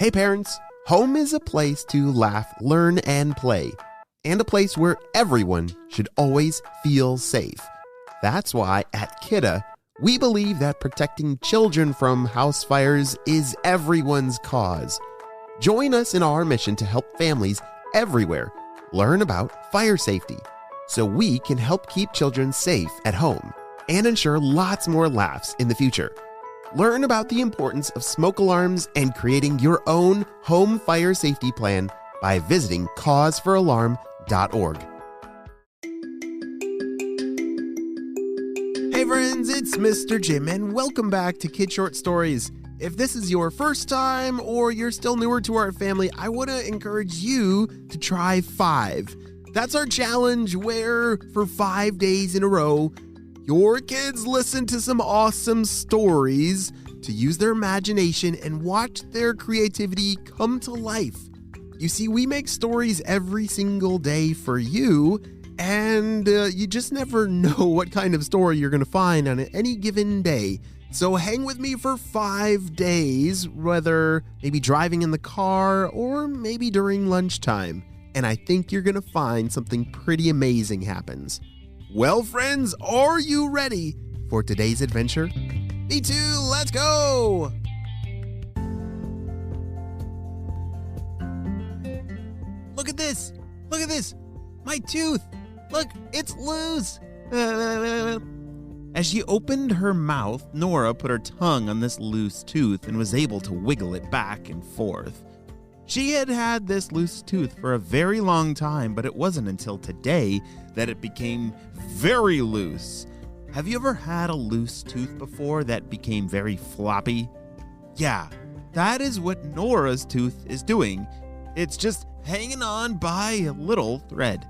Hey parents, home is a place to laugh, learn, and play, and a place where everyone should always feel safe. That's why at Kidda, we believe that protecting children from house fires is everyone's cause. Join us in our mission to help families everywhere learn about fire safety so we can help keep children safe at home and ensure lots more laughs in the future. Learn about the importance of smoke alarms and creating your own home fire safety plan by visiting causefораlarm.org. Hey friends, it's Mr. Jim and welcome back to Kid Short Stories. If this is your first time or you're still newer to our family, I want to encourage you to try 5. That's our challenge where for 5 days in a row, your kids listen to some awesome stories to use their imagination and watch their creativity come to life. You see, we make stories every single day for you, and you just never know what kind of story you're going to find on any given day. So hang with me for 5 days, whether maybe driving in the car or maybe during lunchtime, and I think you're going to find something pretty amazing happens. Well, friends, are you ready for today's adventure? Me too, let's go! Look at this! Look at this! My tooth! Look, it's loose! As she opened her mouth, Nora put her tongue on this loose tooth and was able to wiggle it back and forth. She had had this loose tooth for a very long time, but it wasn't until today that it became very loose. Have you ever had a loose tooth before that became very floppy? Yeah, that is what Nora's tooth is doing. It's just hanging on by a little thread.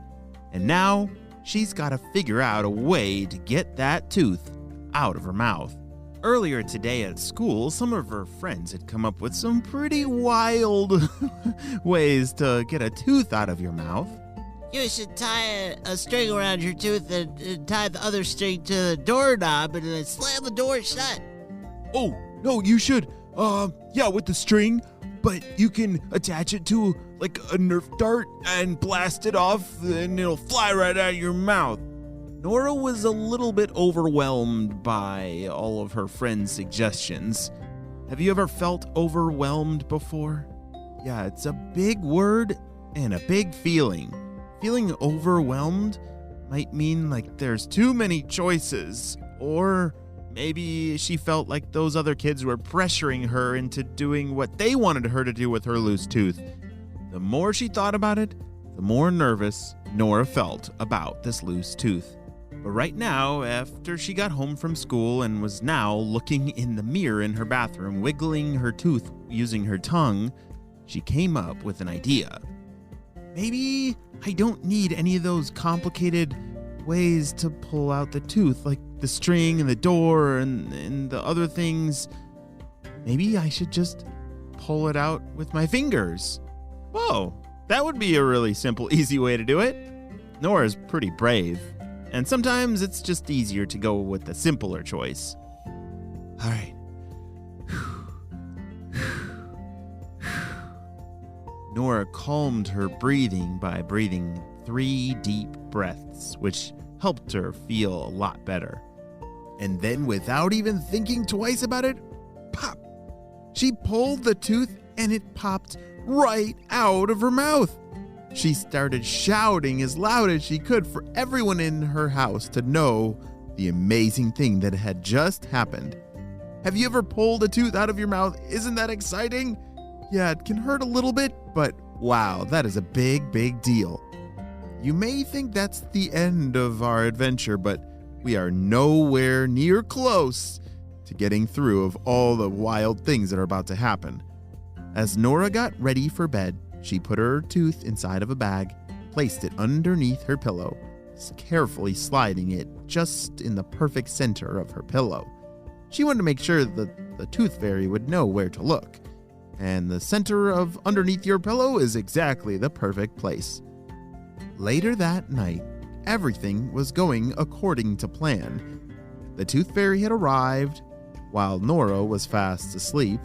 And now she's got to figure out a way to get that tooth out of her mouth. Earlier today at school, some of her friends had come up with some pretty wild ways to get a tooth out of your mouth. You should tie a string around your tooth and tie the other string to the doorknob and then slam the door shut. Oh, no, you should. With the string, but you can attach it to like a Nerf dart and blast it off and it'll fly right out of your mouth. Nora was a little bit overwhelmed by all of her friends' suggestions. Have you ever felt overwhelmed before? Yeah, it's a big word and a big feeling. Feeling overwhelmed might mean like there's too many choices, or maybe she felt like those other kids were pressuring her into doing what they wanted her to do with her loose tooth. The more she thought about it, the more nervous Nora felt about this loose tooth. But right now, after she got home from school and was now looking in the mirror in her bathroom, wiggling her tooth using her tongue, she came up with an idea. Maybe I don't need any of those complicated ways to pull out the tooth, like the string and the door and the other things. Maybe I should just pull it out with my fingers. Whoa, that would be a really simple, easy way to do it. Nora's pretty brave. And sometimes it's just easier to go with the simpler choice. All right. Nora calmed her breathing by breathing 3 deep breaths, which helped her feel a lot better. And then, without even thinking twice about it, pop! She pulled the tooth and it popped right out of her mouth. She started shouting as loud as she could for everyone in her house to know the amazing thing that had just happened. Have you ever pulled a tooth out of your mouth? Isn't that exciting? Yeah, it can hurt a little bit, but wow, that is a big, big deal. You may think that's the end of our adventure, but we are nowhere near close to getting through of all the wild things that are about to happen. As Nora got ready for bed, she put her tooth inside of a bag, placed it underneath her pillow, carefully sliding it just in the perfect center of her pillow. She wanted to make sure that the tooth fairy would know where to look, and the center of underneath your pillow is exactly the perfect place. Later that night, everything was going according to plan. The tooth fairy had arrived while Nora was fast asleep.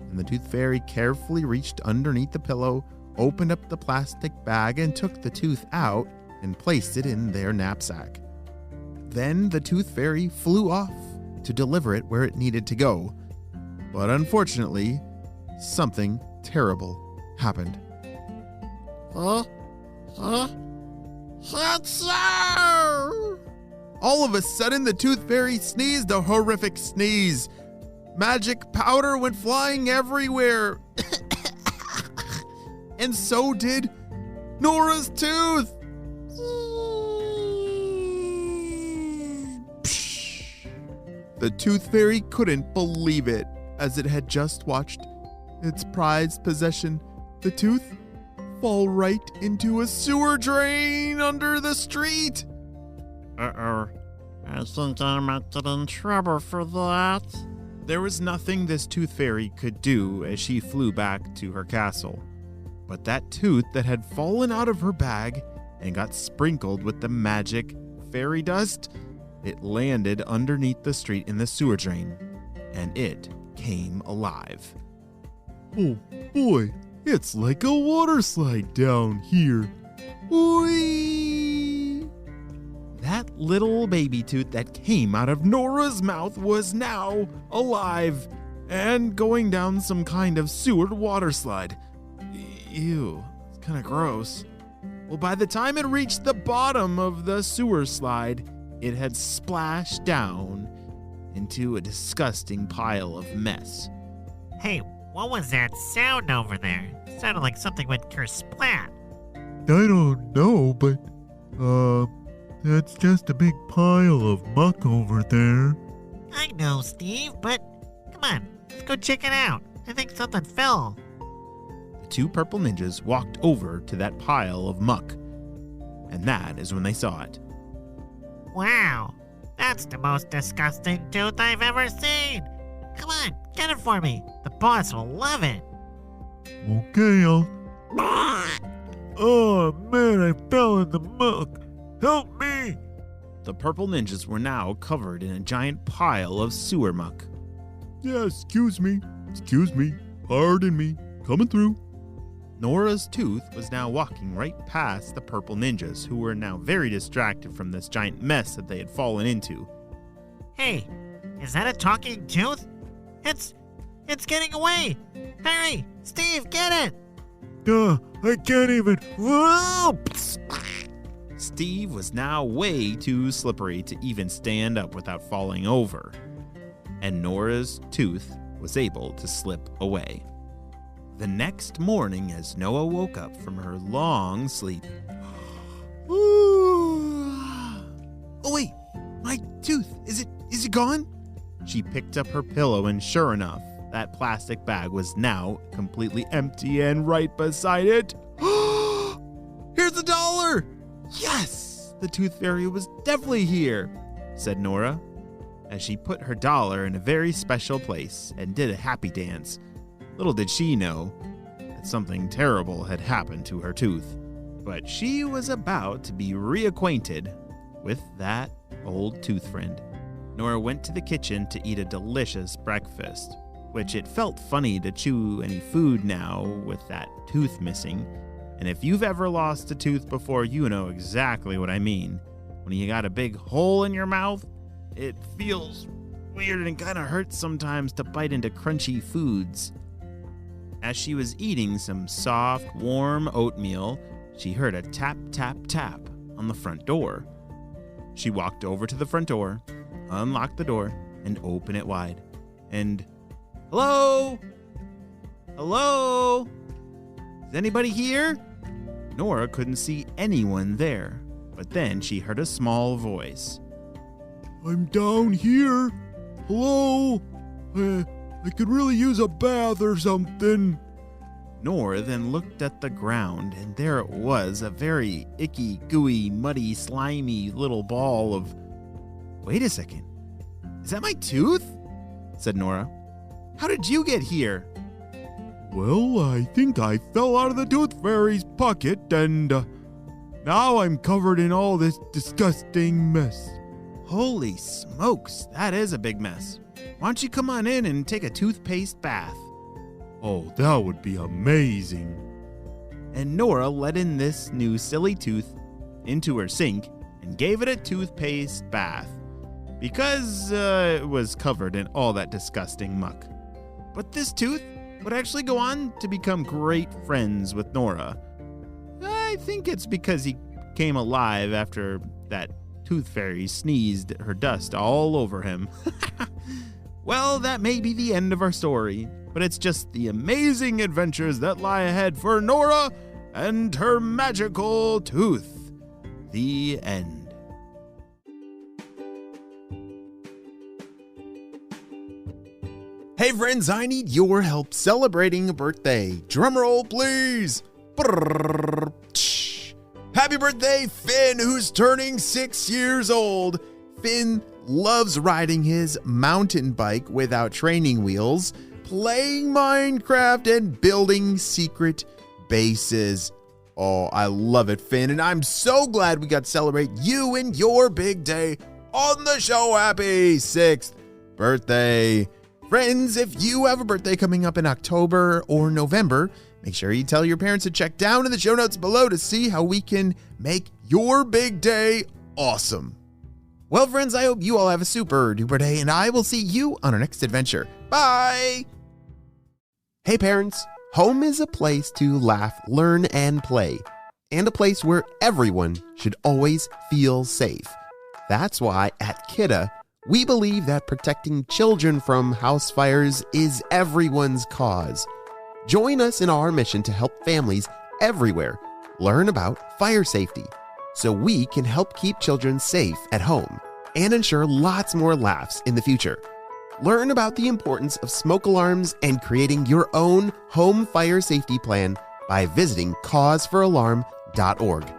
and the tooth fairy carefully reached underneath the pillow, opened up the plastic bag, and took the tooth out and placed it in their knapsack. Then the tooth fairy flew off to deliver it where it needed to go. But unfortunately, something terrible happened. All of a sudden, the tooth fairy sneezed a horrific sneeze. Magic powder went flying everywhere. And so did Nora's tooth. The tooth fairy couldn't believe it, as it had just watched its prized possession, the tooth, fall right into a sewer drain under the street. I think I might get in trouble for that. There was nothing this tooth fairy could do as she flew back to her castle. But that tooth that had fallen out of her bag and got sprinkled with the magic fairy dust, it landed underneath the street in the sewer drain, and it came alive. Oh boy, it's like a water slide down here. Whee! That little baby tooth that came out of Nora's mouth was now alive and going down some kind of sewered water slide. Ew, it's kind of gross. Well, by the time it reached the bottom of the sewer slide, it had splashed down into a disgusting pile of mess. Hey, what was that sound over there? It sounded like something went kersplat. I don't know, but, that's just a big pile of muck over there. I know, Steve, but come on, let's go check it out. I think something fell. The two purple ninjas walked over to that pile of muck, and that is when they saw it. Wow, that's the most disgusting tooth I've ever seen. Come on, get it for me. The boss will love it. Okay, Oh man, I fell in the muck. Help me! The purple ninjas were now covered in a giant pile of sewer muck. Yeah, excuse me. Pardon me. Coming through. Nora's tooth was now walking right past the purple ninjas, who were now very distracted from this giant mess that they had fallen into. Hey, is that a talking tooth? It's getting away. Hurry, Steve, get it. I can't even. Whoa! Steve was now way too slippery to even stand up without falling over, and Nora's tooth was able to slip away. The next morning, as Noah woke up from her long sleep, oh wait, my tooth, is it gone? She picked up her pillow, and sure enough, that plastic bag was now completely empty, and right beside it, here's $1! Yes, the tooth fairy was definitely here, said Nora, as she put her dollar in a very special place and did a happy dance. Little did she know that something terrible had happened to her tooth, but she was about to be reacquainted with that old tooth friend. Nora went to the kitchen to eat a delicious breakfast, which it felt funny to chew any food now with that tooth missing. And if you've ever lost a tooth before, you know exactly what I mean. When you got a big hole in your mouth, it feels weird and kind of hurts sometimes to bite into crunchy foods. As she was eating some soft, warm oatmeal, she heard a tap, tap, tap on the front door. She walked over to the front door, unlocked the door, and opened it wide. And, hello? Hello? Is anybody here? Nora couldn't see anyone there, but then she heard a small voice. I'm down here. Hello? I could really use a bath or something. Nora then looked at the ground, and there it was, a very icky, gooey, muddy, slimy little ball of... Wait a second. Is that my tooth? Said Nora. How did you get here? Well, I think I fell out of the tooth fairy's pocket, and now I'm covered in all this disgusting mess. Holy smokes, that is a big mess. Why don't you come on in and take a toothpaste bath? Oh, that would be amazing. And Nora let in this new silly tooth into her sink and gave it a toothpaste bath because it was covered in all that disgusting muck. But this tooth would actually go on to become great friends with Nora. I think it's because he came alive after that tooth fairy sneezed her dust all over him. Well, that may be the end of our story, but it's just the amazing adventures that lie ahead for Nora and her magical tooth. The end. Hey friends, I need your help celebrating a birthday. Drumroll, please. Brrr. Happy birthday, Finn, who's turning 6 years old. Finn loves riding his mountain bike without training wheels, playing Minecraft, and building secret bases. Oh, I love it, Finn, and I'm so glad we got to celebrate you and your big day on the show. Happy 6th birthday. Friends, if you have a birthday coming up in October or November, make sure you tell your parents to check down in the show notes below to see how we can make your big day awesome. Well, friends, I hope you all have a super duper day, and I will see you on our next adventure. Bye! Hey, parents. Home is a place to laugh, learn, and play, and a place where everyone should always feel safe. That's why at Kidda, we believe that protecting children from house fires is everyone's cause. Join us in our mission to help families everywhere learn about fire safety so we can help keep children safe at home and ensure lots more laughs in the future. Learn about the importance of smoke alarms and creating your own home fire safety plan by visiting causefораlarm.org.